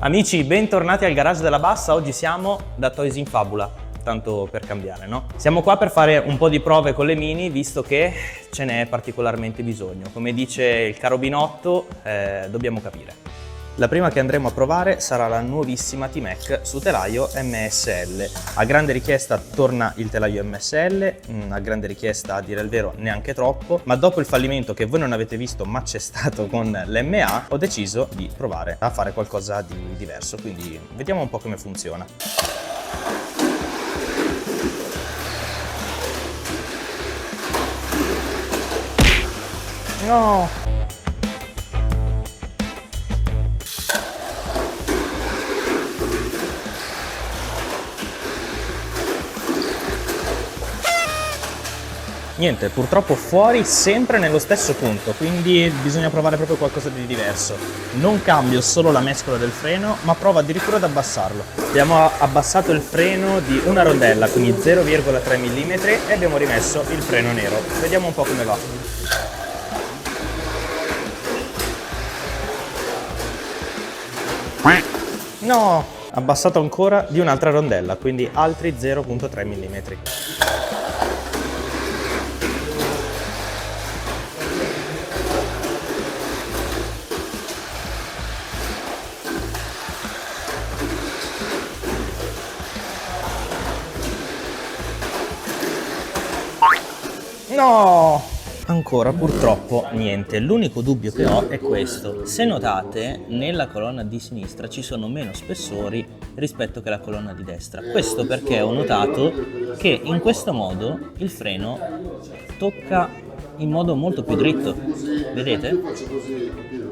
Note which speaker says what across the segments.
Speaker 1: Amici, bentornati al garage della Bassa. Oggi siamo da Toys in Fabula, tanto per cambiare, no? Siamo qua per fare un po' di prove con le mini, visto che ce n'è particolarmente bisogno. Come dice il caro Binotto, dobbiamo capire. La prima che andremo a provare sarà la nuovissima T-Mac su telaio MSL. A grande richiesta torna il telaio MSL, a grande richiesta a dire il vero neanche troppo, ma dopo il fallimento che voi non avete visto ma c'è stato con l'MA, ho deciso di provare a fare qualcosa di diverso, quindi vediamo un po' come funziona. No! Niente, purtroppo fuori sempre nello stesso punto, quindi bisogna provare proprio qualcosa di diverso. Non cambio solo la mescola del freno, ma provo addirittura ad abbassarlo. Abbiamo abbassato il freno di una rondella, quindi 0,3 mm, e abbiamo rimesso il freno nero. Vediamo un po' come va. No! Abbassato ancora di un'altra rondella, quindi altri 0,3 mm. No! Ancora purtroppo niente, l'unico dubbio che ho è questo. Se notate, nella colonna di sinistra ci sono meno spessori rispetto che alla colonna di destra. Questo perché ho notato che in questo modo il freno tocca in modo molto più dritto, vedete?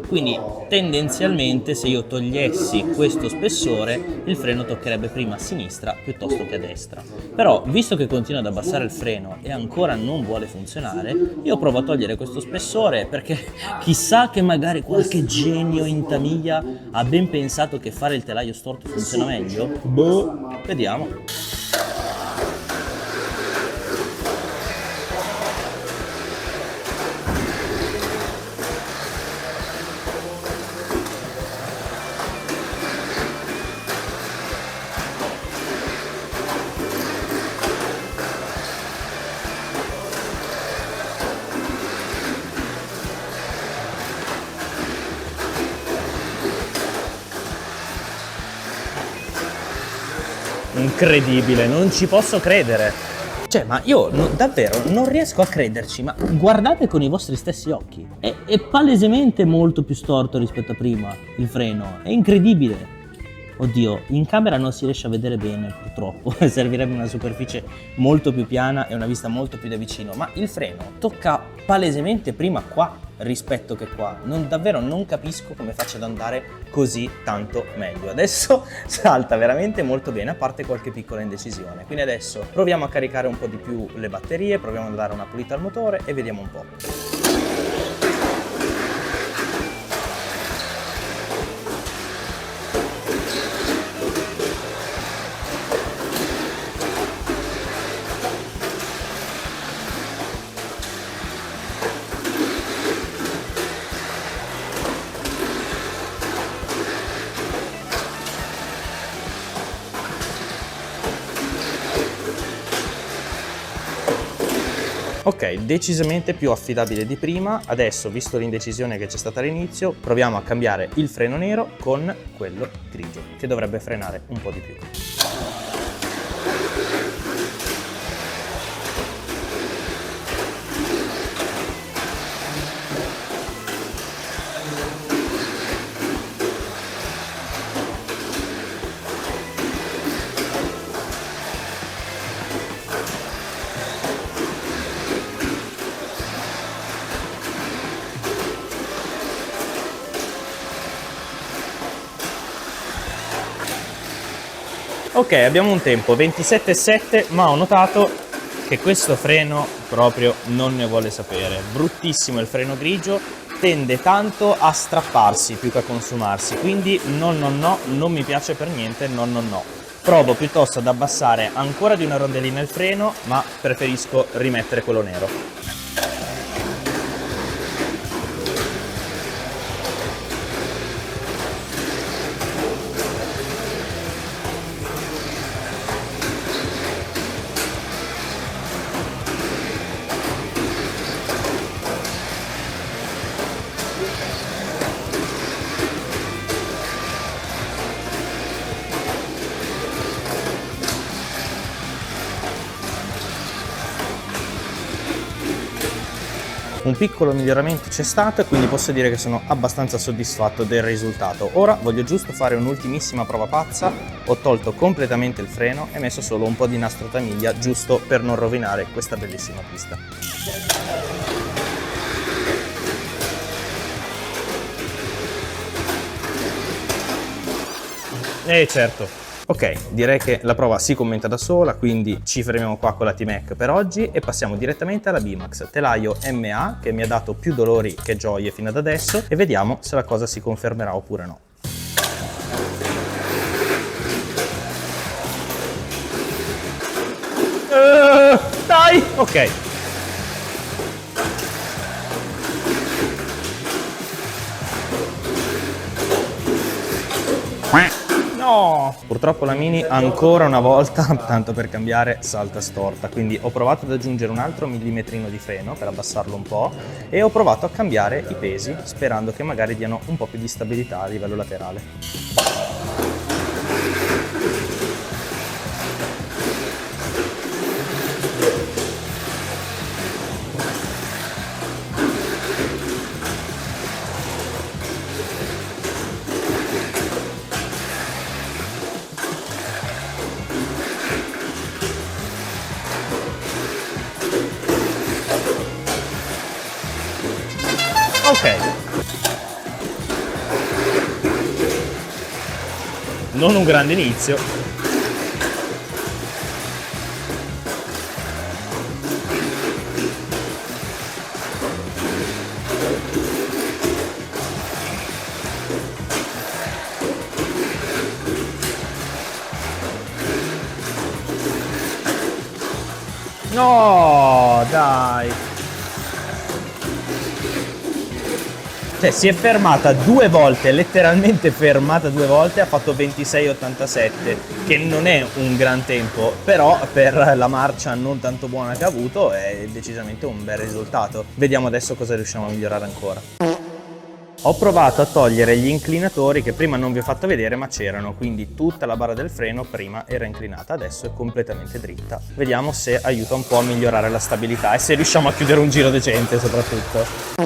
Speaker 1: Quindi tendenzialmente se io togliessi questo spessore il freno toccherebbe prima a sinistra piuttosto che a destra. Però visto che continua ad abbassare il freno e ancora non vuole funzionare, io provo a togliere questo spessore perché chissà che magari qualche genio in Tamiglia ha ben pensato che fare il telaio storto funziona meglio? Boh, vediamo. Incredibile, non ci posso credere. Cioè, ma io davvero non riesco a crederci, ma guardate con i vostri stessi occhi. È palesemente molto più storto rispetto a prima il freno, è incredibile. Oddio, in camera non si riesce a vedere bene purtroppo, servirebbe una superficie molto più piana e una vista molto più da vicino, ma il freno tocca palesemente prima qua rispetto che qua. Davvero non capisco come faccia ad andare così tanto meglio. Adesso salta veramente molto bene, a parte qualche piccola indecisione. Quindi adesso proviamo a caricare un po' di più le batterie, proviamo a dare una pulita al motore e vediamo un po'. Ok, decisamente più affidabile di prima. Adesso, visto l'indecisione che c'è stata all'inizio, proviamo a cambiare il freno nero con quello grigio, che dovrebbe frenare un po' di più. Ok, abbiamo un tempo 27,7, ma ho notato che questo freno proprio non ne vuole sapere. Bruttissimo il freno grigio, tende tanto a strapparsi più che a consumarsi, quindi no, non mi piace per niente, no. Provo piuttosto ad abbassare ancora di una rondellina il freno, ma preferisco rimettere quello nero. Un piccolo miglioramento c'è stato e quindi posso dire che sono abbastanza soddisfatto del risultato. Ora voglio giusto fare un'ultimissima prova pazza, ho tolto completamente il freno e messo solo un po' di nastro tamiglia giusto per non rovinare questa bellissima pista. Certo. Ok, direi che la prova si commenta da sola, quindi ci fermiamo qua con la T-Mac per oggi e passiamo direttamente alla B-Max telaio MA, che mi ha dato più dolori che gioie fino ad adesso, e vediamo se la cosa si confermerà oppure no. Dai! Ok. No! Purtroppo la Mini ancora una volta, tanto per cambiare, salta storta, quindi ho provato ad aggiungere un altro millimetrino di freno per abbassarlo un po' e ho provato a cambiare i pesi sperando che magari diano un po' più di stabilità a livello laterale. Ok. Non un grande inizio. No, dai. Cioè si è fermata due volte, letteralmente fermata due volte, ha fatto 26,87, che non è un gran tempo, però per la marcia non tanto buona che ha avuto è decisamente un bel risultato. Vediamo adesso cosa riusciamo a migliorare ancora. Ho provato a togliere gli inclinatori che prima non vi ho fatto vedere ma c'erano, quindi tutta la barra del freno prima era inclinata, adesso è completamente dritta. Vediamo se aiuta un po' a migliorare la stabilità e se riusciamo a chiudere un giro decente soprattutto.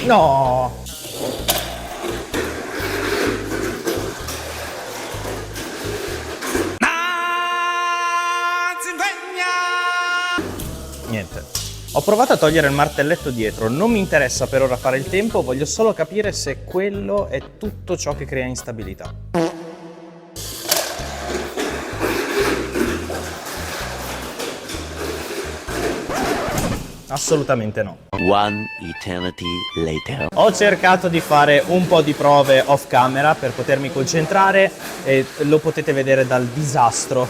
Speaker 1: No! Niente. Ho provato a togliere il martelletto dietro, non mi interessa per ora fare il tempo, voglio solo capire se quello è tutto ciò che crea instabilità. Assolutamente no.
Speaker 2: One eternity later.
Speaker 1: Ho cercato di fare un po' di prove off camera per potermi concentrare e lo potete vedere dal disastro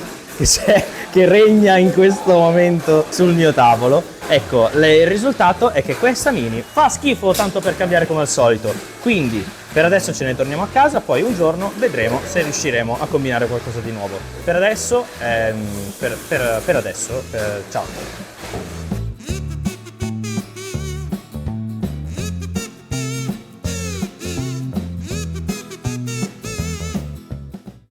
Speaker 1: che regna in questo momento sul mio tavolo. Ecco, il risultato è che questa Mini fa schifo tanto per cambiare come al solito. Quindi per adesso ce ne torniamo a casa, poi un giorno vedremo se riusciremo a combinare qualcosa di nuovo. Per adesso, ciao.